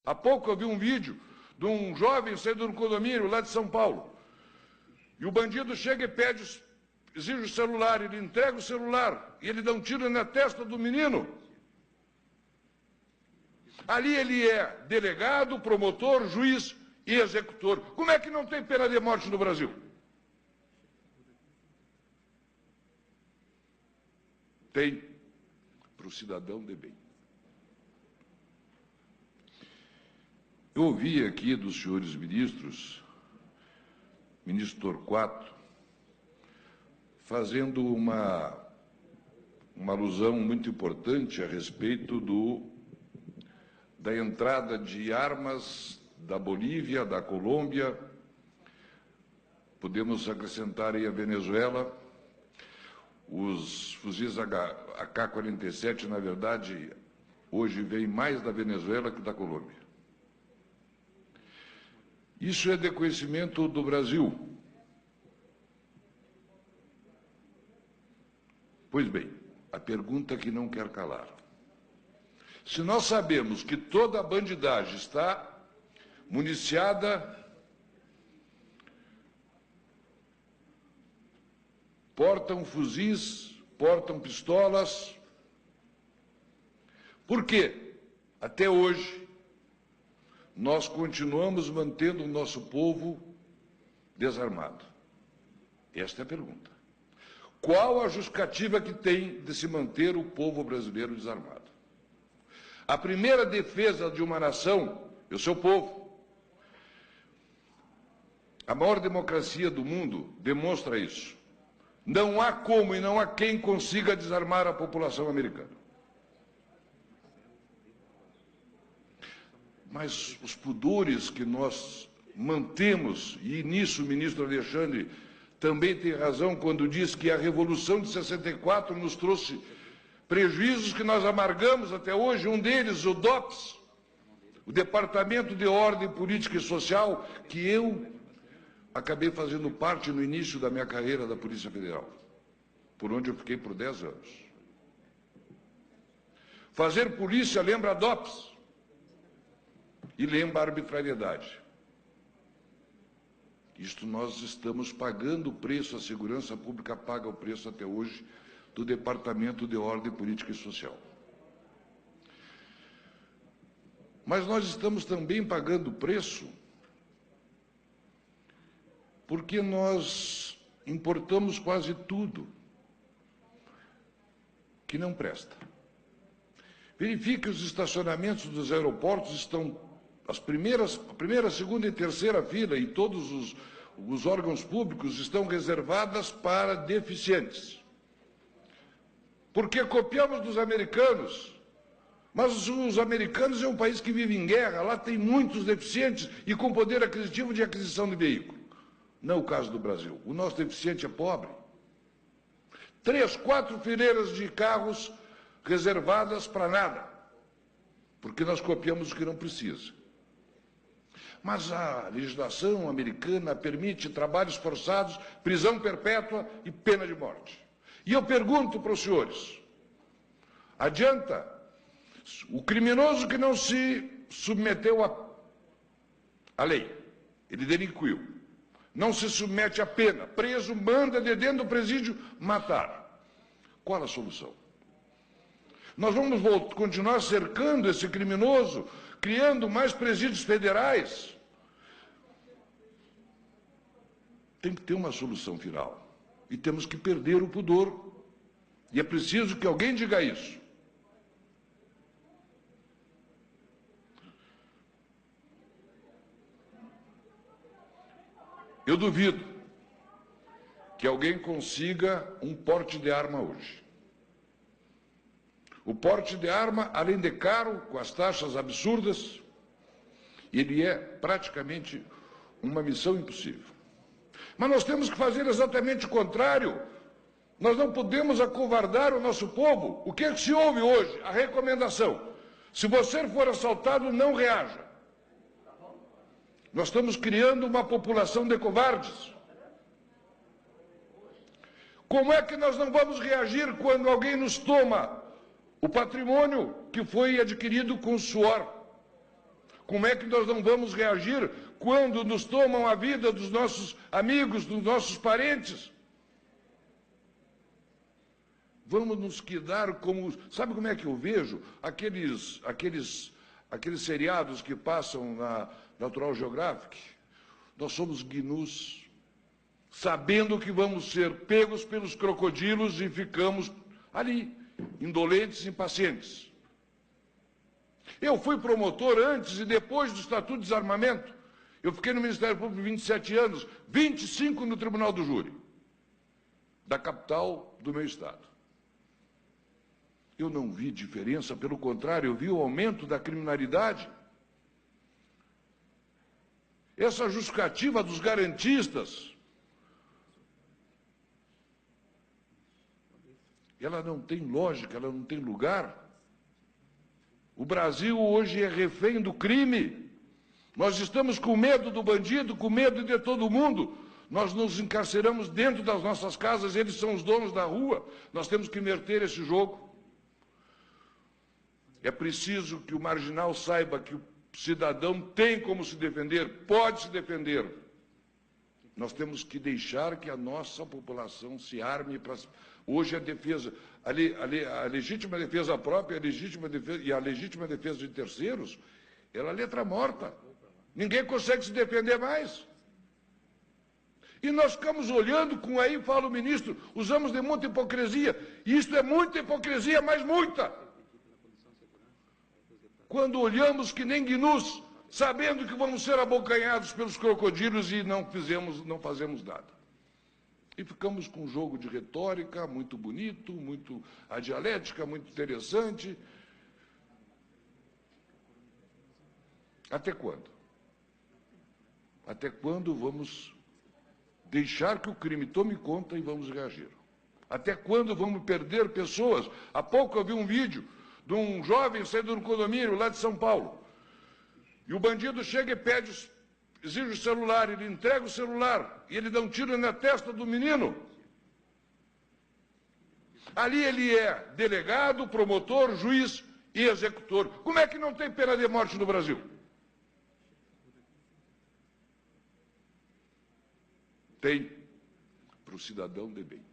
Há pouco eu vi um vídeo de um jovem saindo de um condomínio lá de São Paulo. E o bandido chega e pede, exige o celular, ele entrega o celular e ele dá um tiro na testa do menino. Ali ele é delegado, promotor, juiz e executor. Como é que não tem pena de morte no Brasil? Tem, para o cidadão de bem. Eu ouvi aqui dos senhores ministros, ministro Torquato, fazendo uma alusão muito importante a respeito da entrada de armas da Bolívia, da Colômbia, podemos acrescentar aí a Venezuela. Os fuzis AK-47, na verdade, hoje vêm mais da Venezuela que da Colômbia. Isso é de conhecimento do Brasil. Pois bem, a pergunta que não quer calar. Se nós sabemos que toda a bandidagem está municiada, portam fuzis, portam pistolas, por quê? Até hoje, nós continuamos mantendo o nosso povo desarmado? Esta é a pergunta. Qual a justificativa que tem de se manter o povo brasileiro desarmado? A primeira defesa de uma nação é o seu povo. A maior democracia do mundo demonstra isso. Não há como e não há quem consiga desarmar a população americana. Mas os pudores que nós mantemos, e nisso o ministro Alexandre também tem razão quando diz que a Revolução de 64 nos trouxe prejuízos que nós amargamos até hoje, um deles, o DOPS, o Departamento de Ordem Política e Social, que eu acabei fazendo parte no início da minha carreira da Polícia Federal, por onde eu fiquei por 10 anos. Fazer polícia lembra DOPS e lembra a arbitrariedade. Isto nós estamos pagando o preço, a segurança pública paga o preço até hoje do Departamento de Ordem Política e Social. Mas nós estamos também pagando o preço porque nós importamos quase tudo que não presta. Verifique que os estacionamentos dos aeroportos estão a primeira, segunda e terceira fila, e todos os órgãos públicos estão reservadas para deficientes. Porque copiamos dos americanos. Mas os americanos é um país que vive em guerra, lá tem muitos deficientes e com poder aquisitivo de aquisição de veículo. Não é o caso do Brasil. O nosso deficiente é pobre. 3, 4 fileiras de carros reservadas para nada, porque nós copiamos o que não precisa. Mas a legislação americana permite trabalhos forçados, prisão perpétua e pena de morte. E eu pergunto para os senhores, adianta o criminoso que não se submeteu à lei, ele delinquiu, não se submete à pena, preso, manda de dentro do presídio matar. Qual a solução? Nós vamos continuar cercando esse criminoso, criando mais presídios federais. Tem que ter uma solução final. E temos que perder o pudor. E é preciso que alguém diga isso. Eu duvido que alguém consiga um porte de arma hoje. O porte de arma, além de caro, com as taxas absurdas, ele é praticamente uma missão impossível. Mas nós temos que fazer exatamente o contrário. Nós não podemos acovardar o nosso povo. O que é que se ouve hoje? A recomendação. Se você for assaltado, não reaja. Nós estamos criando uma população de covardes. Como é que nós não vamos reagir quando alguém nos toma o patrimônio que foi adquirido com suor? Como é que nós não vamos reagir quando nos tomam a vida dos nossos amigos, dos nossos parentes? Vamos nos quedar como... Sabe como é que eu vejo? Aqueles seriados que passam na Natural Geographic. Nós somos gnus, sabendo que vamos ser pegos pelos crocodilos e ficamos ali, indolentes e impacientes. Eu fui promotor antes e depois do Estatuto de Desarmamento. Eu fiquei no Ministério Público 27 anos, 25 no Tribunal do Júri, da capital do meu estado. Eu não vi diferença, pelo contrário, eu vi o aumento da criminalidade. Essa justificativa dos garantistas, ela não tem lógica, ela não tem lugar. O Brasil hoje é refém do crime. Nós estamos com medo do bandido, com medo de todo mundo. Nós nos encarceramos dentro das nossas casas, eles são os donos da rua. Nós temos que inverter esse jogo. É preciso que o marginal saiba que o cidadão tem como se defender, pode se defender. Nós temos que deixar que a nossa população se arme para... Hoje a defesa, a legítima defesa própria, e a legítima defesa de terceiros, ela é letra morta. Ninguém consegue se defender mais. E nós ficamos olhando com aí, fala o ministro, usamos de muita hipocrisia. E isto é muita hipocrisia, mas muita. Quando olhamos que nem gnus, sabendo que vamos ser abocanhados pelos crocodilos e não fazemos nada. E ficamos com um jogo de retórica muito bonito, a dialética muito interessante. Até quando? Até quando vamos deixar que o crime tome conta e vamos reagir? Até quando vamos perder pessoas? Há pouco eu vi um vídeo de um jovem saindo do condomínio lá de São Paulo. E o bandido chega e exige o celular, ele entrega o celular e ele dá um tiro na testa do menino. Ali ele é delegado, promotor, juiz e executor. Como é que não tem pena de morte no Brasil? Tem, para o cidadão de bem.